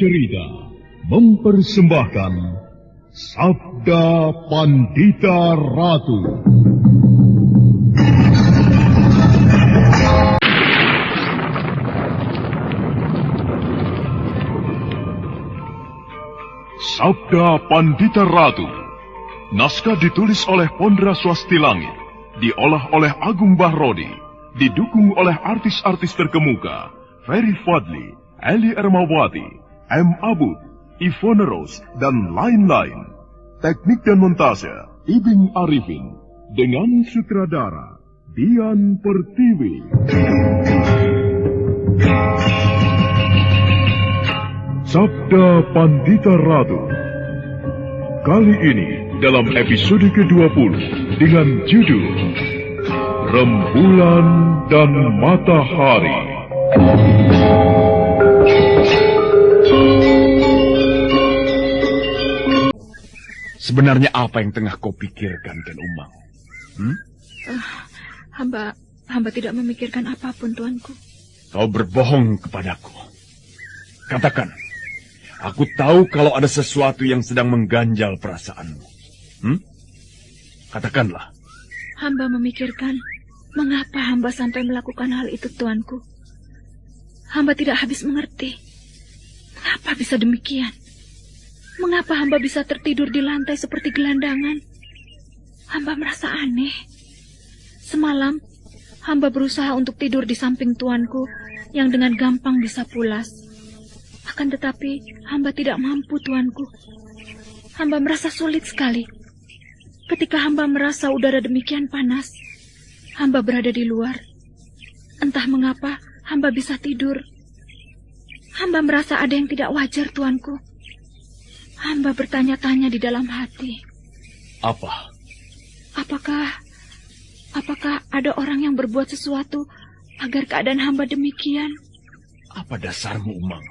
Cerita mempersembahkan Sabda Pandita Ratu. Sabda Pandita Ratu. Naskah ditulis oleh Pondra Swasti Langit, diolah oleh Agung Bahrodi, didukung oleh artis-artis terkemuka Ferry Fadli, Eli Ermawati, M. Abud, Ivone Rose, dan lain-lain. Teknik dan montase Ibing Arifin, dengan sutradara Dian Pertiwi. Sabda Pandita Ratu. Kali ini dalam episode ke-20 dengan judul Rembulan dan Matahari. Sebenarnya apa yang tengah kau pikirkan, Ken Umang? Hamba tidak memikirkan apapun, Tuanku. Kau berbohong kepadaku. Katakan, aku tahu kalau ada sesuatu yang sedang mengganjal perasaanmu. Katakanlah. Hamba memikirkan, mengapa hamba sampai melakukan hal itu, Tuanku. Hamba tidak habis mengerti. Mengapa bisa demikian? Mengapa hamba bisa tertidur di lantai seperti gelandangan? Hamba merasa aneh. Semalam, hamba berusaha untuk tidur di samping tuanku yang dengan gampang bisa pulas. Akan tetapi, hamba tidak mampu, tuanku. Hamba merasa sulit sekali. Ketika hamba merasa udara demikian panas, hamba berada di luar. Entah mengapa, hamba bisa tidur. Hamba merasa ada yang tidak wajar, tuanku. Hamba bertanya-tanya di dalam hati. Apa? Apakah ada orang yang berbuat sesuatu agar keadaan hamba demikian? Apa dasarmu, Umang?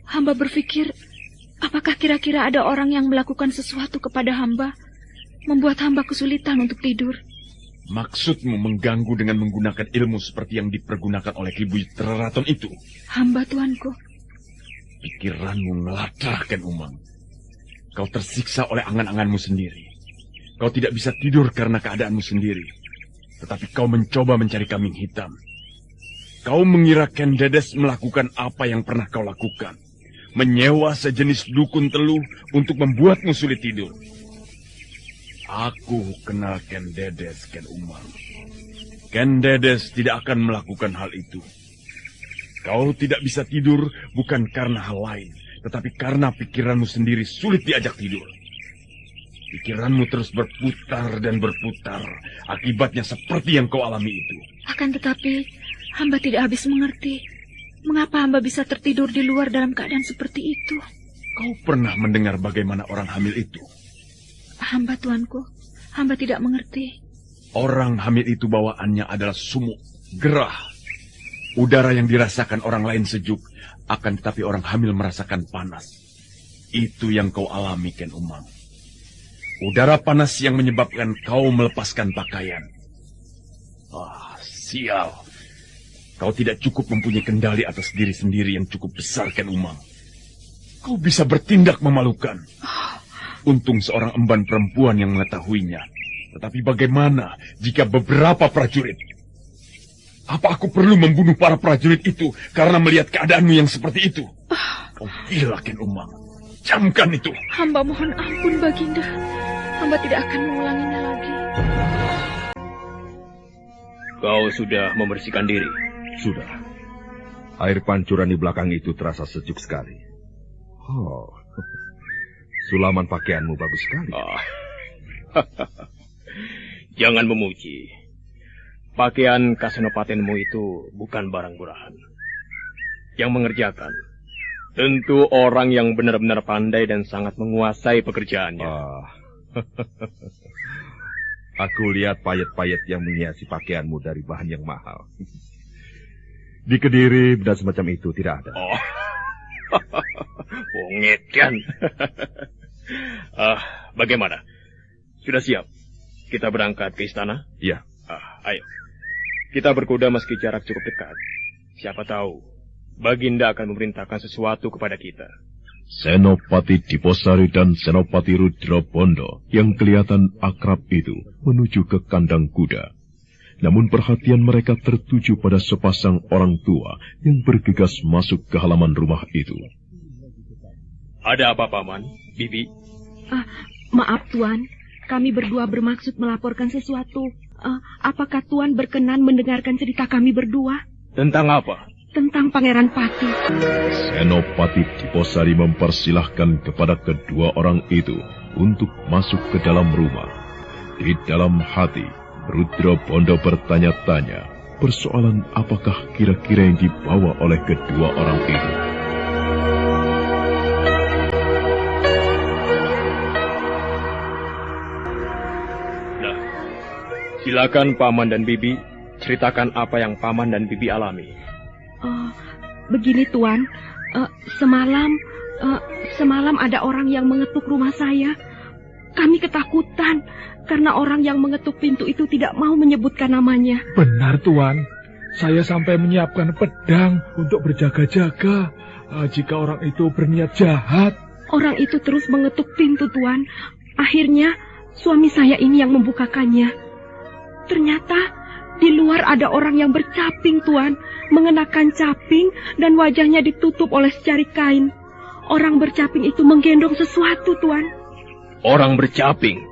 Hamba berpikir, apakah kira-kira ada orang yang melakukan sesuatu kepada hamba, membuat hamba kesulitan untuk tidur? Maksudmu mengganggu dengan menggunakan ilmu seperti yang dipergunakan oleh Ki Buyut Raraton itu? Hamba, tuanku. Pikiranmu ngeladar, Ken Umang. Kau tersiksa oleh angan-anganmu sendiri. Kau tidak bisa tidur karena keadaanmu sendiri. Tetapi kau mencoba mencari kambing hitam. Kau mengira Ken Dedes melakukan apa yang pernah kau lakukan. Menyewa sejenis dukun teluh untuk membuatmu sulit tidur. Aku kenal Ken Dedes, Ken Umang. Ken Dedes tidak akan melakukan hal itu. Kau tidak bisa tidur bukan karena hal lain, tetapi karena pikiranmu sendiri sulit diajak tidur. Pikiranmu terus berputar dan berputar, akibatnya seperti yang kau alami itu. Akan tetapi, hamba tidak habis mengerti. Mengapa hamba bisa tertidur di luar dalam keadaan seperti itu? Kau pernah mendengar bagaimana orang hamil itu? Hamba, tuanku, hamba tidak mengerti. Orang hamil itu bawaannya adalah sumuk, gerah. Udara yang dirasakan orang lain sejuk, akan tetapi orang hamil merasakan panas. Itu yang kau alami, Ken Umang. Udara panas yang menyebabkan kau melepaskan pakaian. Sial. Kau tidak cukup mempunyai kendali atas diri sendiri yang cukup besar, Ken Umang. Kau bisa bertindak memalukan. Untung seorang emban perempuan yang mengetahuinya. Tetapi bagaimana jika beberapa prajurit? Apa aku perlu membunuh para prajurit itu karena melihat keadaanmu yang seperti itu? Kau gila, Ken Umang. Camkan itu. Hamba mohon ampun, Baginda. Hamba tidak akan mengulanginya lagi. Kau sudah membersihkan diri? Sudah. Air pancuran di belakang itu terasa sejuk sekali. Sulaman pakaianmu bagus sekali. Jangan memuji. Pakaian Kasenopatenmu itu bukan barang murahan. Yang mengerjakan tentu orang yang benar-benar pandai dan sangat menguasai pekerjaannya. Aku lihat payet-payet yang menghiasi pakaianmu dari bahan yang mahal. Di Kediri benda semacam itu tidak ada. Ngedan. Bagaimana? Sudah siap? Kita berangkat ke istana? Iya. Ayo. Kita berkuda meski jarak cukup dekat. Siapa tahu, Baginda akan memerintahkan sesuatu kepada kita. Senopati Diposari dan Senopati Rudrobondo yang kelihatan akrab itu menuju ke kandang kuda. Namun perhatian mereka tertuju pada sepasang orang tua yang bergegas masuk ke halaman rumah itu. Ada apa, Paman? Bibi? Maaf, Tuan. Kami berdua bermaksud melaporkan sesuatu. Apakah Tuan berkenan mendengarkan cerita kami berdua? Tentang apa? Tentang Pangeran Pati. Senopati Diposari mempersilahkan kepada kedua orang itu untuk masuk ke dalam rumah. Di dalam hati, Rudrobondo bertanya-tanya, persoalan apakah kira-kira yang dibawa oleh kedua orang itu. Nah, silakan Paman dan Bibi ceritakan apa yang Paman dan Bibi alami. Begini, Tuan. Semalam ada orang yang mengetuk rumah saya. Kami ketakutan karena orang yang mengetuk pintu itu tidak mau menyebutkan namanya. Benar, Tuan. Saya sampai menyiapkan pedang untuk berjaga-jaga jika orang itu berniat jahat. Orang itu terus mengetuk pintu, Tuan. Akhirnya, suami saya ini yang membukakannya. Ternyata di luar ada orang yang bercaping, Tuan, mengenakan caping dan wajahnya ditutup oleh secari kain. Orang bercaping itu menggendong sesuatu, Tuan. Orang bercaping?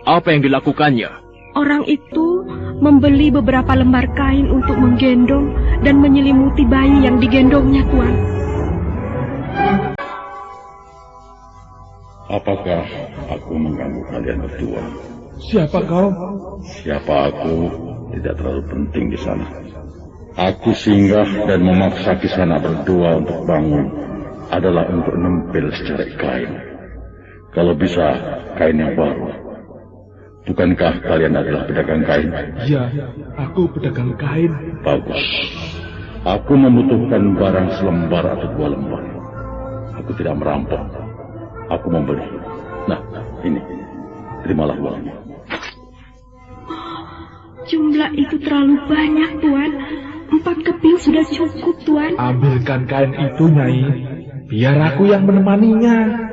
Apa yang dilakukannya? Orang itu membeli beberapa lembar kain untuk menggendong dan menyelimuti bayi yang digendongnya, Tuan. Apakah aku mengganggu kalian berdua? Siapa kau? Siapa aku tidak terlalu penting di sana. Aku singgah dan memaksa Kisana berdua untuk bangun adalah untuk nempel secari kain. Kalau bisa, kain yang baru. Bukankah kalian adalah pedagang kain? Ya, aku pedagang kain. Bagus. Aku membutuhkan barang selembar atau 2 lembar. Aku tidak merampok. Aku membeli. Nah, ini. Terimalah uangnya. Jumlah itu terlalu banyak, Tuan. 4 keping sudah cukup, Tuan. Ambilkan kain itu, Nyai. Biar aku yang menemaninya.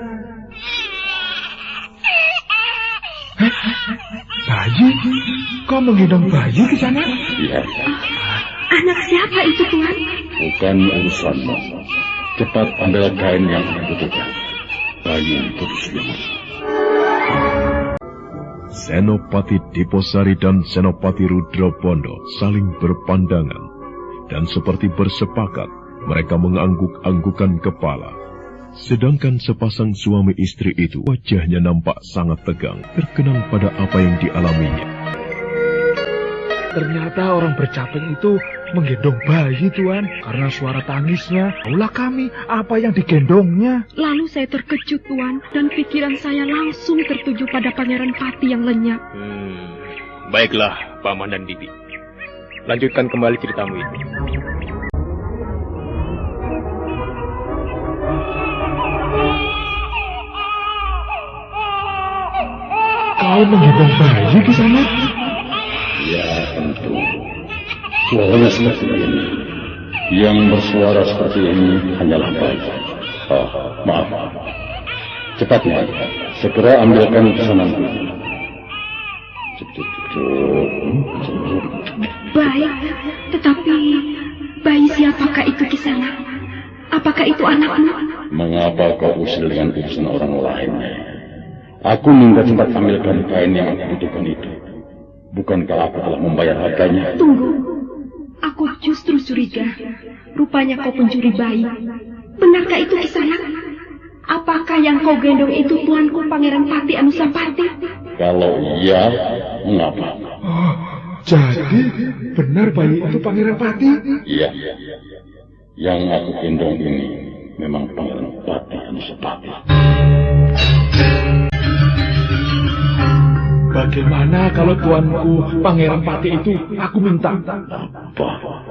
Bayi? Kau menggendong bayi ke sana? Iya. Anak siapa itu, Tuan? Bukan urusanmu. Cepat ambil kain yang aku butuhkan. Bayi terus diam. Senopati Diposari dan Senopati Rudrobondo saling berpandangan, dan seperti bersepakat, mereka mengangguk-anggukan kepala. Sedangkan sepasang suami istri itu wajahnya nampak sangat tegang, terkenang pada apa yang dialaminya. Ternyata orang bercaping itu menggendong bayi, Tuan. Karena suara tangisnya, taulah kami apa yang digendongnya. Lalu saya terkejut, Tuan, dan pikiran saya langsung tertuju pada Pangeran Pati yang lenyap. Baiklah, Paman dan Bibi. Lanjutkan kembali ceritamu itu. Kau menggendong bayi di sana? Ya, tentu. Suaranya seperti ini. Yang bersuara seperti ini hanyalah bayi. Maaf. Cepatnya, segera ambilkan pesananku. Baik, tetapi bayi siapakah itu di sana? Apakah itu anakmu? Mengapa kau usil dengan urusan orang lain? Aku minta cepat ambilkan kain yang aku butuhkan itu. Bukankah aku telah membayar harganya? Tunggu, aku justru curiga. Rupanya kau pencuri bayi. Benarkah itu Kisanak? Apakah yang kau gendong itu tuanku Pangeran Pati Anusapati? Kalau iya, mengapa? Oh, jadi benar bayi itu Pangeran Pati? Iya. Yang aku gendong ini memang Pangeran Pati Anusapati. Bagaimana kalau tuanku Pangeran Pati itu aku minta? Apa?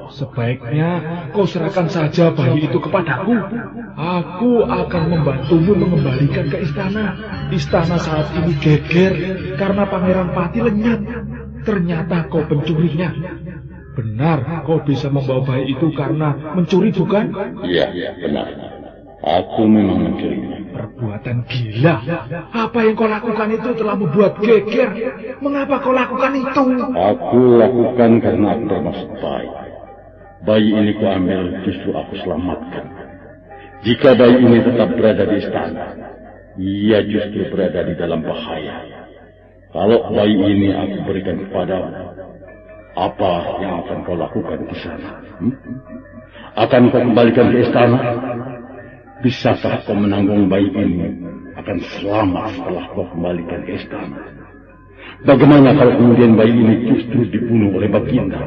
Sebaiknya kau serahkan saja bayi itu kepadaku. Aku akan membantumu mengembalikan ke istana. Istana saat ini geger karena Pangeran Pati lenyap. Ternyata kau pencurinya. Benar, kau bisa membawa bayi itu karena mencuri, bukan? Iya, benar. Aku memang mencurinya. Perbuatan gila. Apa yang kau lakukan itu telah membuat geger. Mengapa kau lakukan itu? Aku lakukan karena aku termasuk baik. Bayi ini kuambil, justru aku selamatkan. Jika bayi ini tetap berada di istana, ia justru berada di dalam bahaya. Kalau bayi ini aku berikan kepadamu, apa yang akan kau lakukan di sana? Akan kau kembalikan ke istana? Bisakah kau menanggung bayi ini akan selamat setelah kau kembalikan ke istana? Bagaimana kalau kemudian bayi ini justru dibunuh oleh Baginda?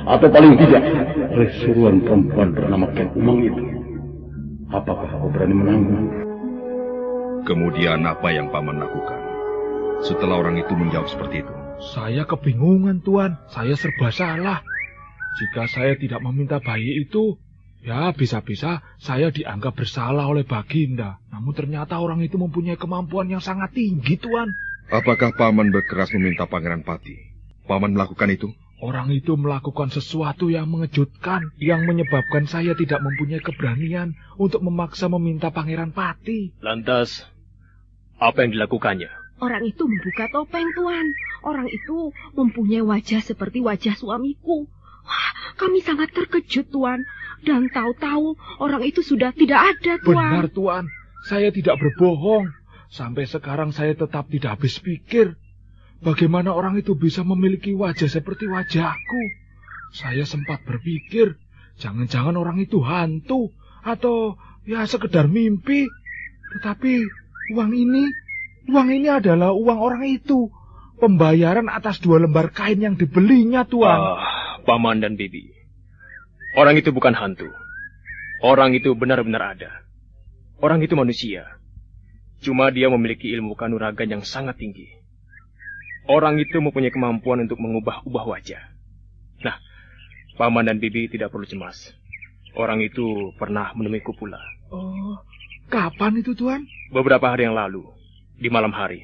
Atau paling tidak oleh suruhan perempuan bernama Ken Umang itu? Apakah kau berani menanggung? Kemudian apa yang Paman lakukan setelah orang itu menjawab seperti itu? Saya kebingungan, Tuan. Saya serba salah. Jika saya tidak meminta bayi itu, ya bisa-bisa saya dianggap bersalah oleh Baginda. Namun ternyata orang itu mempunyai kemampuan yang sangat tinggi, Tuan. Apakah Paman berkeras meminta Pangeran Pati? Paman melakukan itu? Orang itu melakukan sesuatu yang mengejutkan, yang menyebabkan saya tidak mempunyai keberanian untuk memaksa meminta Pangeran Pati. Lantas, apa yang dilakukannya? Orang itu membuka topeng, Tuan. Orang itu mempunyai wajah seperti wajah suamiku. Wah, kami sangat terkejut, Tuan. Dan tahu-tahu orang itu sudah tidak ada, Tuan. Benar, Tuan. Saya tidak berbohong. Sampai sekarang saya tetap tidak habis pikir. Bagaimana orang itu bisa memiliki wajah seperti wajahku? Saya sempat berpikir, jangan-jangan orang itu hantu. Atau ya sekedar mimpi. Tetapi uang ini adalah uang orang itu. Pembayaran atas 2 lembar kain yang dibelinya, Tuan. Paman dan Bibi. Orang itu bukan hantu. Orang itu benar-benar ada. Orang itu manusia. Cuma dia memiliki ilmu kanuragan yang sangat tinggi. Orang itu mempunyai kemampuan untuk mengubah-ubah wajah. Nah, Paman dan Bibi tidak perlu cemas. Orang itu pernah menemuiku pula. Oh, kapan itu, Tuan? Beberapa hari yang lalu, di malam hari.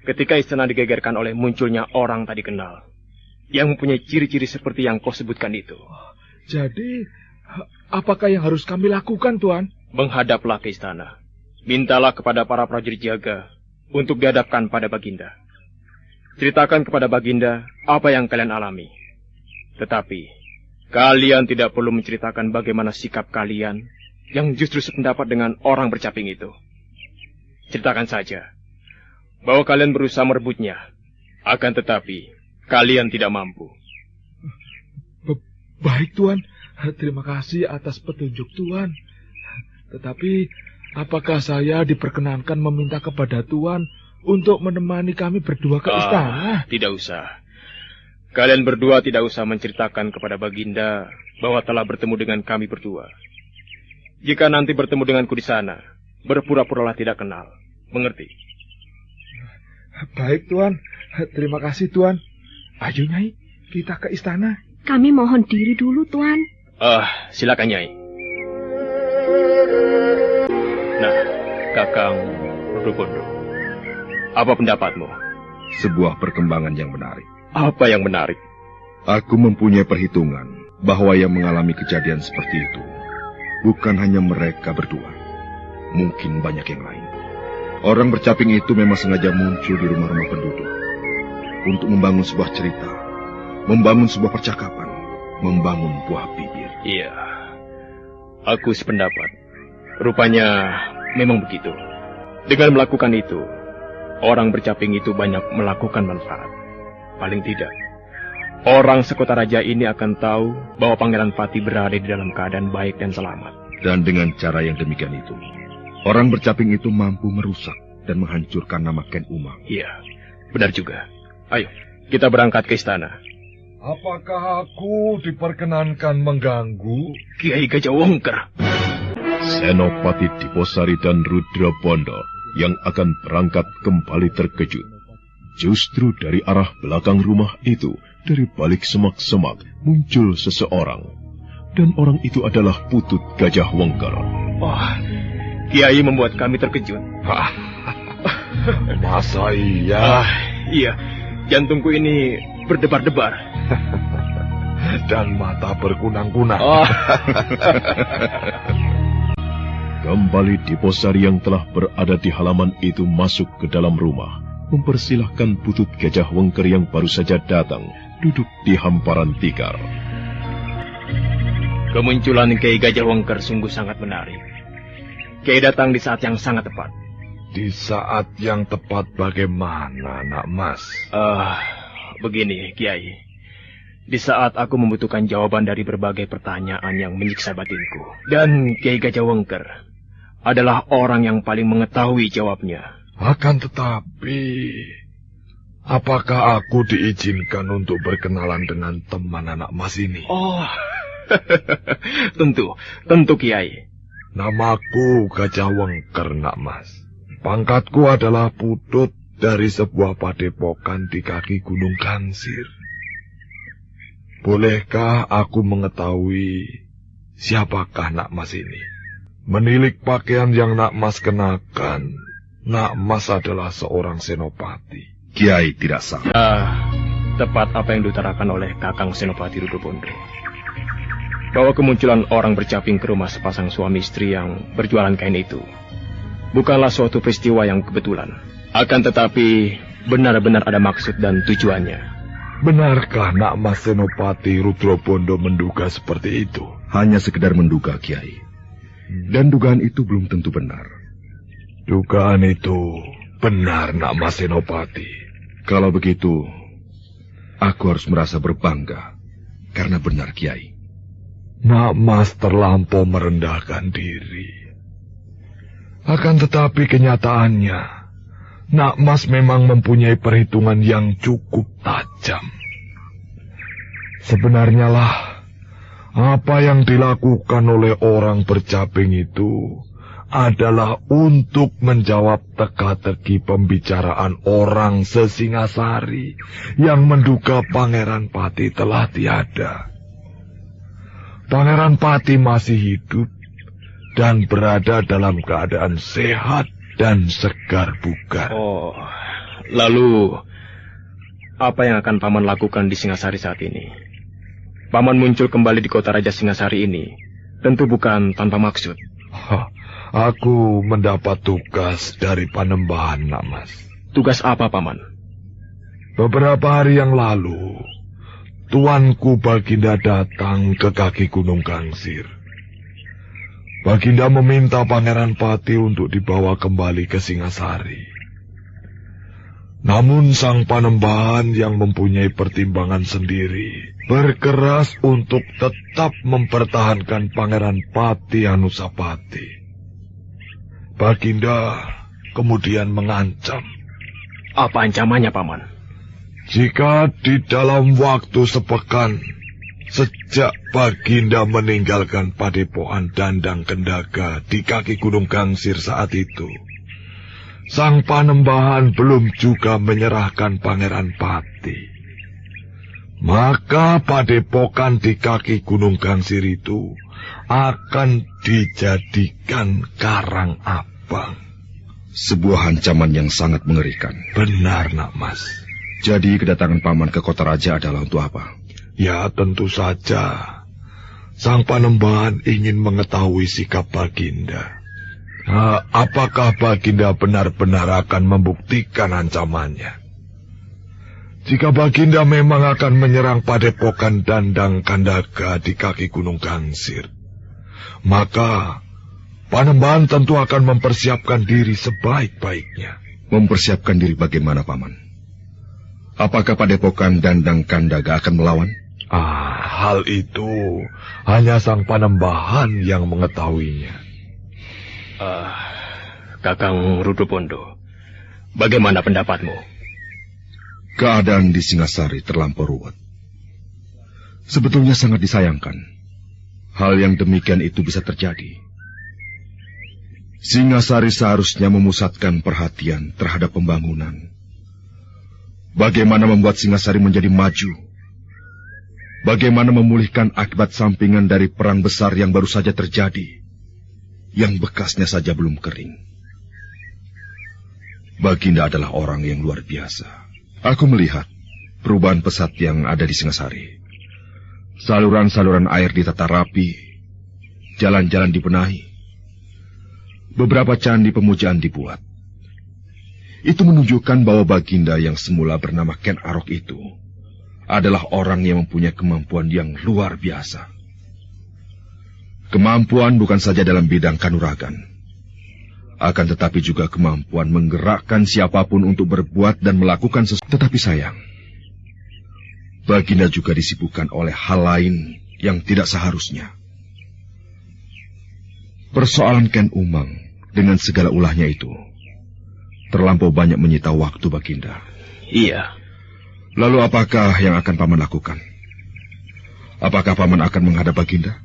Ketika istana digegerkan oleh munculnya orang tadi kenal, yang mempunyai ciri-ciri seperti yang kau sebutkan itu. Jadi, apakah yang harus kami lakukan, Tuan? Menghadaplah ke istana. Mintalah kepada para prajurit jaga untuk dihadapkan pada Baginda. Ceritakan kepada Baginda apa yang kalian alami. Tetapi, kalian tidak perlu menceritakan bagaimana sikap kalian yang justru sependapat dengan orang bercaping itu. Ceritakan saja bahwa kalian berusaha merebutnya, akan tetapi kalian tidak mampu. Baik, Tuan. Terima kasih atas petunjuk Tuan. Tetapi, apakah saya diperkenankan meminta kepada Tuan untuk menemani kami berdua ke istana? Tidak usah. Kalian berdua tidak usah menceritakan kepada Baginda bahwa telah bertemu dengan kami berdua. Jika nanti bertemu denganku di sana, berpura-puralah tidak kenal. Mengerti? Baik, Tuan. Terima kasih, Tuan. Ayo, Nyai, kita ke istana. Kami mohon diri dulu, Tuan. Silakan, Nyai. Nah, Kakang Rudobondo, apa pendapatmu? Sebuah perkembangan yang menarik. Apa yang menarik? Aku mempunyai perhitungan bahwa yang mengalami kejadian seperti itu bukan hanya mereka berdua. Mungkin banyak yang lain. Orang bercaping itu memang sengaja muncul di rumah-rumah penduduk untuk membangun sebuah cerita, membangun sebuah percakapan, membangun buah bibir. Iya, aku sependapat. Rupanya memang begitu. Dengan melakukan itu, orang bercaping itu banyak melakukan manfaat. Paling tidak, orang sekota raja ini akan tahu bahwa Pangeran Pati berada di dalam keadaan baik dan selamat. Dan dengan cara yang demikian itu, orang bercaping itu mampu merusak dan menghancurkan nama Ken Umang. Iya, benar juga. Ayo, kita berangkat ke istana. Apakah aku diperkenankan mengganggu? Kiai Gajah Wongker. Senopati Diposari dan Rudra Bondo yang akan berangkat kembali terkejut. Justru dari arah belakang rumah itu, dari balik semak-semak, muncul seseorang. Dan orang itu adalah Putut Gajah Wongker. Wah, Kiai membuat kami terkejut. Masa iya? Iya, jantungku ini berdebar-debar. Dan mata berkunang-kunang. Kembali Diposari yang telah berada di halaman itu masuk ke dalam rumah, mempersilahkan Butut Gajah Wengker yang baru saja datang duduk di hamparan tikar. Kemunculan Kiai Gajah Wengker sungguh sangat menarik. Kiai datang di saat yang sangat tepat. Di saat yang tepat bagaimana, Nak Mas? Begini, Kiai. Di saat aku membutuhkan jawaban dari berbagai pertanyaan yang menyiksa batinku. Dan Kiai Gajah Wengker adalah orang yang paling mengetahui jawabnya. Akan tetapi, apakah aku diizinkan untuk berkenalan dengan teman anak Mas ini? Oh, tentu Kiai. Namaku Gajah Wengker, Nak Mas. Pangkatku adalah putut dari sebuah padepokan di kaki Gunung Gangsir. Bolehkah aku mengetahui siapakah Nak Mas ini? Menilik pakaian yang Nak Mas kenakan, Nak Mas adalah seorang senopati. Kiai tidak salah. Tepat apa yang diutarakan oleh Kakang Senopati Rudobondo. Bahwa kemunculan orang bercaping ke rumah sepasang suami istri yang berjualan kain itu bukanlah suatu peristiwa yang kebetulan. Akan tetapi benar-benar ada maksud dan tujuannya. Benarkah Nak Mas Senopati Rudobondo menduga seperti itu? Hanya sekedar menduga, Kiai. Dan dugaan itu belum tentu benar. Dugaan itu benar, Nak Mas Senopati. Kalau begitu, aku harus merasa berbangga. Karena benar, Kiai. Nak Mas terlampau merendahkan diri. Akan tetapi kenyataannya, Nak Mas memang mempunyai perhitungan yang cukup tajam. Sebenarnya lah, apa yang dilakukan oleh orang bercaping itu adalah untuk menjawab teka-teki pembicaraan orang se-Singasari yang menduga Pangeran Pati telah tiada. Pangeran Pati masih hidup dan berada dalam keadaan sehat dan segar bugar. Oh, lalu apa yang akan Paman lakukan di Singasari saat ini? Paman muncul kembali di kota Raja Singasari ini tentu bukan tanpa maksud. Aku mendapat tugas dari Panembahan, Nak Mas. Tugas apa, Paman? Beberapa hari yang lalu, Tuanku Baginda datang ke kaki Gunung Gangsir. Baginda meminta Pangeran Pati untuk dibawa kembali ke Singasari. Namun sang Panembahan yang mempunyai pertimbangan sendiri berkeras untuk tetap mempertahankan Pangeran Pati Anusapati. Baginda kemudian mengancam. Apa ancamannya, Paman? Jika di dalam waktu sepekan sejak Baginda meninggalkan Padepokan Dandang Kendaga di kaki Gunung Gangsir saat itu, sang Panembahan belum juga menyerahkan Pangeran Pati, maka Padepokan di kaki Gunung Gangsir itu akan dijadikan karang abang. Sebuah ancaman yang sangat mengerikan. Benar, Nak Mas. Jadi kedatangan Paman ke kota raja adalah untuk apa? Ya, tentu saja sang Panembahan ingin mengetahui sikap Baginda. Apakah Baginda benar-benar akan membuktikan ancamannya? Jika Baginda memang akan menyerang Padepokan Dandang Kandaga di kaki Gunung Gangsir, maka Panembahan tentu akan mempersiapkan diri sebaik-baiknya. Mempersiapkan diri bagaimana, Paman? Apakah Padepokan Dandang Kandaga akan melawan? Hal itu hanya sang Panembahan yang mengetahuinya. Kakang Rudobondo, bagaimana pendapatmu? Keadaan di Singasari terlampau ruwet. Sebetulnya sangat disayangkan. Hal yang demikian itu bisa terjadi. Singasari seharusnya memusatkan perhatian terhadap pembangunan. Bagaimana membuat Singasari menjadi maju? Bagaimana memulihkan akibat sampingan dari perang besar yang baru saja terjadi, yang bekasnya saja belum kering? Baginda adalah orang yang luar biasa. Aku melihat perubahan pesat yang ada di Singasari. Saluran-saluran air ditata rapi, jalan-jalan dibenahi. beberapa candi pemujaan dibuat. Itu menunjukkan bahwa Baginda yang semula bernama Ken Arok itu adalah orang yang mempunyai kemampuan yang luar biasa. Kemampuan bukan saja dalam bidang kanuragan, akan tetapi juga kemampuan menggerakkan siapapun untuk berbuat dan melakukan sesuatu. Tetapi sayang, Baginda juga disibukkan oleh hal lain yang tidak seharusnya. Persoalan Ken Umang dengan segala ulahnya itu terlampau banyak menyita waktu Baginda. Iya. Lalu apakah yang akan Paman lakukan? Apakah Paman akan menghadap Baginda?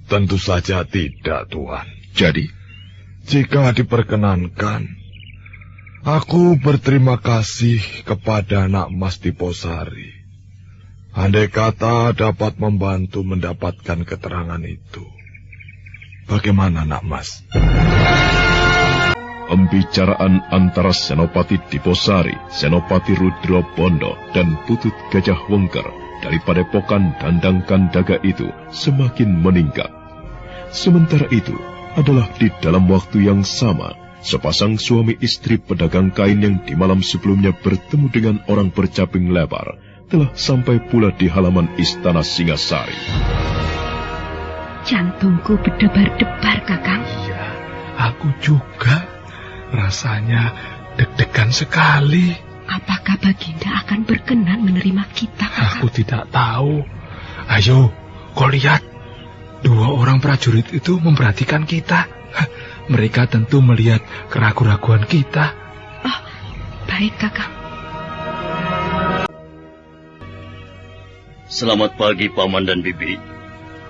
Tentu saja tidak, Tuan. Jadi? Jika diperkenankan, aku berterima kasih kepada Nak Mas Diposari. Andai kata dapat membantu mendapatkan keterangan itu. Bagaimana, Nak Mas? Pembicaraan antara Senopati Diposari, Senopati Rudra Bondo, dan Putut Gajah Wengker dari Padepokan Dandang Kandaga itu semakin meningkat. Sementara itu adalah di dalam waktu yang sama, sepasang suami istri pedagang kain yang di malam sebelumnya bertemu dengan orang bercaping lebar telah sampai pula di halaman Istana Singasari. Jantungku berdebar-debar, Kakang. Iya, aku juga. Rasanya deg-degan sekali. Apakah Baginda akan berkenan menerima kita, Kakang? Aku tidak tahu. Ayo, kau lihat. 2 orang prajurit itu memperhatikan kita. Mereka tentu melihat keraguan-raguan kita. Oh, baik, Kakang. Selamat pagi, Paman dan Bibi.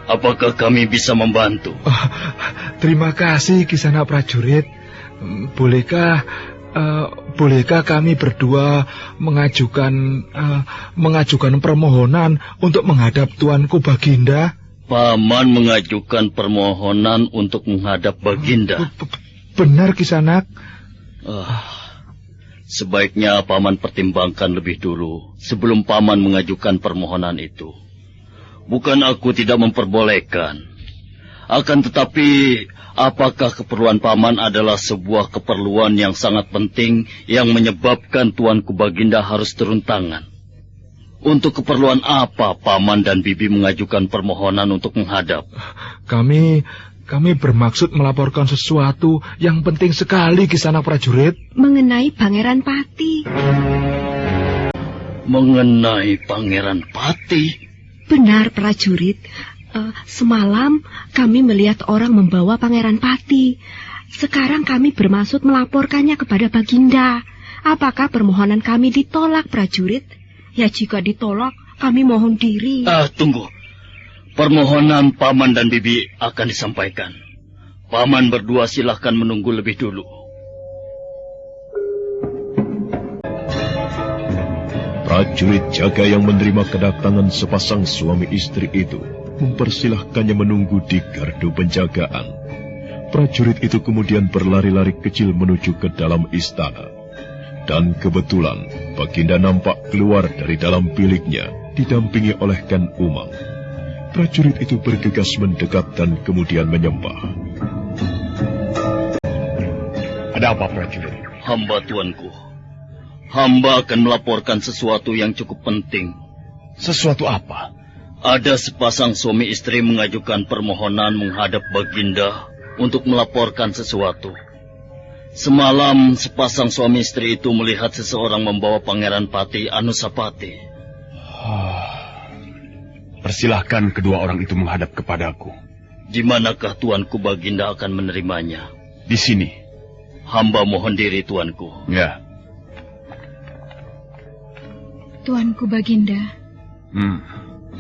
Apakah kami bisa membantu? Terima kasih, Kisana prajurit. Bolehkah kami berdua mengajukan permohonan untuk menghadap Tuanku Baginda? Paman mengajukan permohonan untuk menghadap Baginda. Benar, Kisanak. Sebaiknya Paman pertimbangkan lebih dulu sebelum Paman mengajukan permohonan itu. Bukan aku tidak memperbolehkan. Akan tetapi, apakah keperluan Paman adalah sebuah keperluan yang sangat penting yang menyebabkan Tuanku Baginda harus turun tangan? Untuk keperluan apa Paman dan Bibi mengajukan permohonan untuk menghadap? Kami bermaksud melaporkan sesuatu yang penting sekali, Kisana prajurit. Mengenai Pangeran Pati. Mengenai Pangeran Pati? Benar, prajurit. Semalam kami melihat orang membawa Pangeran Pati. Sekarang kami bermaksud melaporkannya kepada Baginda. Apakah permohonan kami ditolak, prajurit? Ya, jika ditolak, kami mohon diri. Tunggu. Permohonan Paman dan Bibi akan disampaikan. Paman berdua silahkan menunggu lebih dulu. Prajurit jaga yang menerima kedatangan sepasang suami istri itu mempersilahkannya menunggu di gardu penjagaan. Prajurit itu kemudian berlari-lari kecil menuju ke dalam istana. Dan kebetulan Baginda nampak keluar dari dalam biliknya didampingi oleh Ken Umang. Prajurit itu bergegas mendekat dan kemudian menyembah. Ada apa, prajurit? Hamba, Tuanku. Hamba akan melaporkan sesuatu yang cukup penting. Sesuatu apa? Ada sepasang suami istri mengajukan permohonan menghadap Baginda untuk melaporkan sesuatu. Semalam sepasang suami istri itu melihat seseorang membawa Pangeran Pati Anusapati. Persilahkan kedua orang itu menghadap kepadaku. Di manakah Tuanku Baginda akan menerimanya? Di sini. Hamba mohon diri, Tuanku. Ya. Tuanku Baginda.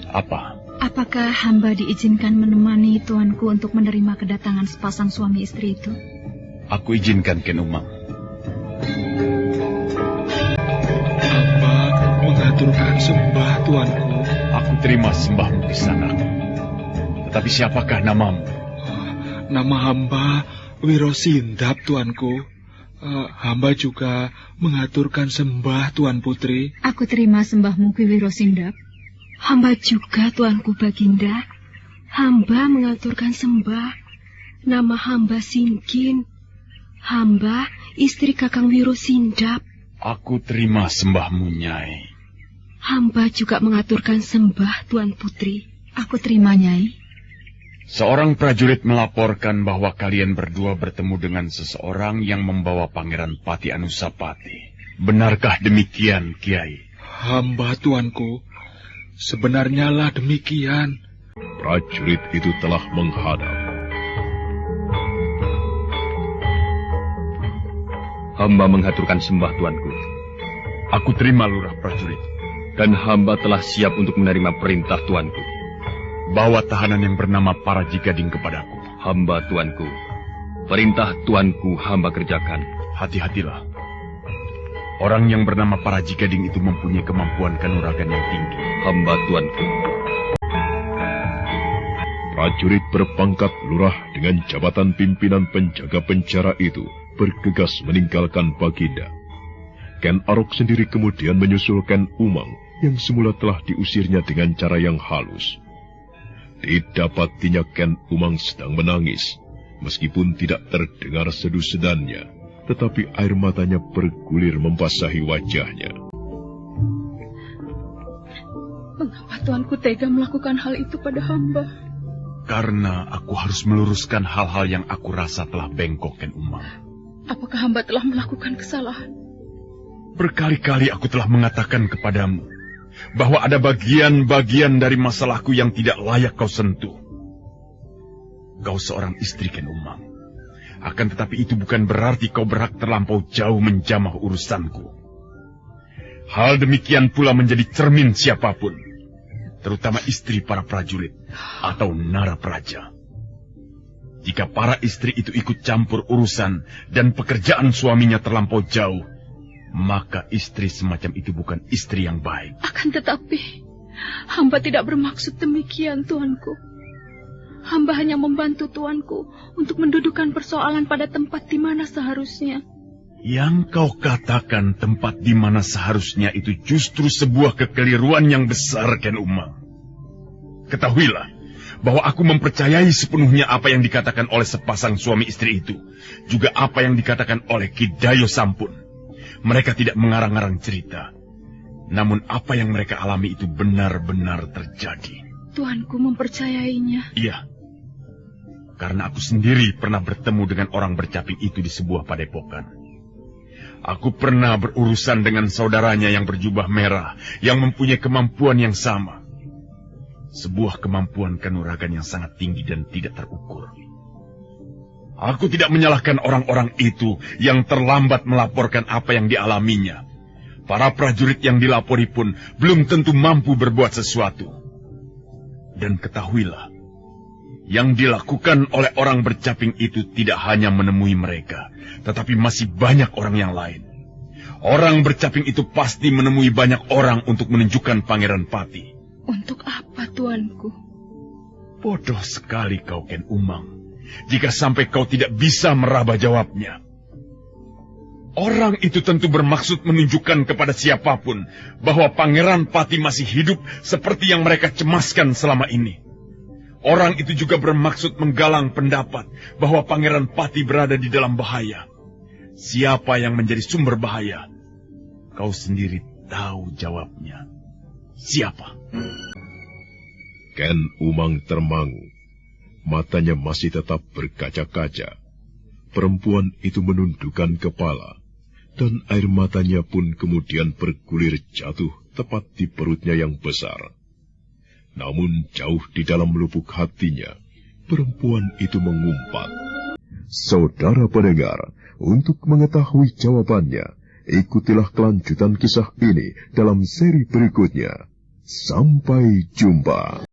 Apa? Apakah hamba diizinkan menemani Tuanku untuk menerima kedatangan sepasang suami istri itu? Aku izinkan, Ken Umang. Hamba mengaturkan sembah, Tuanku. Aku terima sembahmu di sana. Tetapi siapakah namamu? Nama hamba Wirosindap, Tuanku. Hamba juga mengaturkan sembah, Tuan Putri. Aku terima sembahmu, Ki Wirosindap. Hamba juga, Tuanku Baginda. Hamba mengaturkan sembah. Nama hamba Singkin. Hamba istri Kakang Wiro Sindap. Aku terima sembahmu, Nyai. Hamba juga mengaturkan sembah, Tuan Putri. Aku terima, Nyai. Seorang prajurit melaporkan bahwa kalian berdua bertemu dengan seseorang yang membawa Pangeran Pati Anusapati. Benarkah demikian, Kiai? Hamba, Tuanku. Sebenarnya lah demikian. Prajurit itu telah menghadap. Hamba menghaturkan sembah, Tuanku. Aku terima, Lurah Prajurit. Dan hamba telah siap untuk menerima perintah, Tuanku. Bawa tahanan yang bernama Parajigading kepadaku. Hamba, Tuanku. Perintah Tuanku hamba kerjakan. Hati-hatilah. Orang yang bernama Parajigading itu mempunyai kemampuan kanuragan yang tinggi. Hamba, Tuanku. Prajurit berpangkat lurah dengan jabatan pimpinan penjaga penjara itu bergegas meninggalkan Baginda. Ken Arok sendiri kemudian menyusul Ken Umang yang semula telah diusirnya dengan cara yang halus. Didapatinya Ken Umang sedang menangis, meskipun tidak terdengar sedu-sedannya, tetapi air matanya bergulir membasahi wajahnya. Mengapa Tuanku tega melakukan hal itu pada hamba? Karena aku harus meluruskan hal-hal yang aku rasa telah bengkok, Ken Umang. Apakah hamba telah melakukan kesalahan? Berkali-kali aku telah mengatakan kepadamu bahwa ada bagian-bagian dari masalahku yang tidak layak kau sentuh. Kau seorang istri, Ken Umang. Akan tetapi itu bukan berarti kau berhak terlampau jauh menjamah urusanku. Hal demikian pula menjadi cermin siapapun, terutama istri para prajurit atau narapraja. Jika para istri itu ikut campur urusan dan pekerjaan suaminya terlampau jauh, maka istri semacam itu bukan istri yang baik. Akan tetapi, hamba tidak bermaksud demikian, Tuanku. Hamba hanya membantu Tuanku untuk mendudukan persoalan pada tempat di mana seharusnya. Yang kau katakan tempat di mana seharusnya itu justru sebuah kekeliruan yang besar, Ken Umang. Ketahuilah bahwa aku mempercayai sepenuhnya apa yang dikatakan oleh sepasang suami istri itu, juga apa yang dikatakan oleh Ki Dayo Sampun. Mereka tidak mengarang-arang cerita, namun apa yang mereka alami itu benar-benar terjadi. Tuanku mempercayainya. Iya, karena aku sendiri pernah bertemu dengan orang bercaping itu di sebuah padepokan. Aku pernah berurusan dengan saudaranya yang berjubah merah, yang mempunyai kemampuan yang sama. Sebuah kemampuan kanuragan yang sangat tinggi dan tidak terukur. Aku tidak menyalahkan orang-orang itu yang terlambat melaporkan apa yang dialaminya. Para prajurit yang dilapori pun belum tentu mampu berbuat sesuatu. Dan ketahuilah, yang dilakukan oleh orang bercaping itu tidak hanya menemui mereka, tetapi masih banyak orang yang lain. Orang bercaping itu pasti menemui banyak orang untuk menunjukkan Pangeran Pati. Untuk apa, Tuanku? Bodoh sekali kau, Ken Umang, jika sampai kau tidak bisa meraba jawabnya. Orang itu tentu bermaksud menunjukkan kepada siapapun bahwa Pangeran Pati masih hidup seperti yang mereka cemaskan selama ini. Orang itu juga bermaksud menggalang pendapat bahwa Pangeran Pati berada di dalam bahaya. Siapa yang menjadi sumber bahaya? Kau sendiri tahu jawabnya. Siapa? Ken Umang termangu. Matanya masih tetap berkaca-kaca. Perempuan itu menundukkan kepala, dan air matanya pun kemudian bergulir jatuh tepat di perutnya yang besar. Namun jauh di dalam lubuk hatinya, perempuan itu mengumpat. Saudara pendengar, untuk mengetahui jawabannya, ikutilah kelanjutan kisah ini dalam seri berikutnya. Sampai jumpa.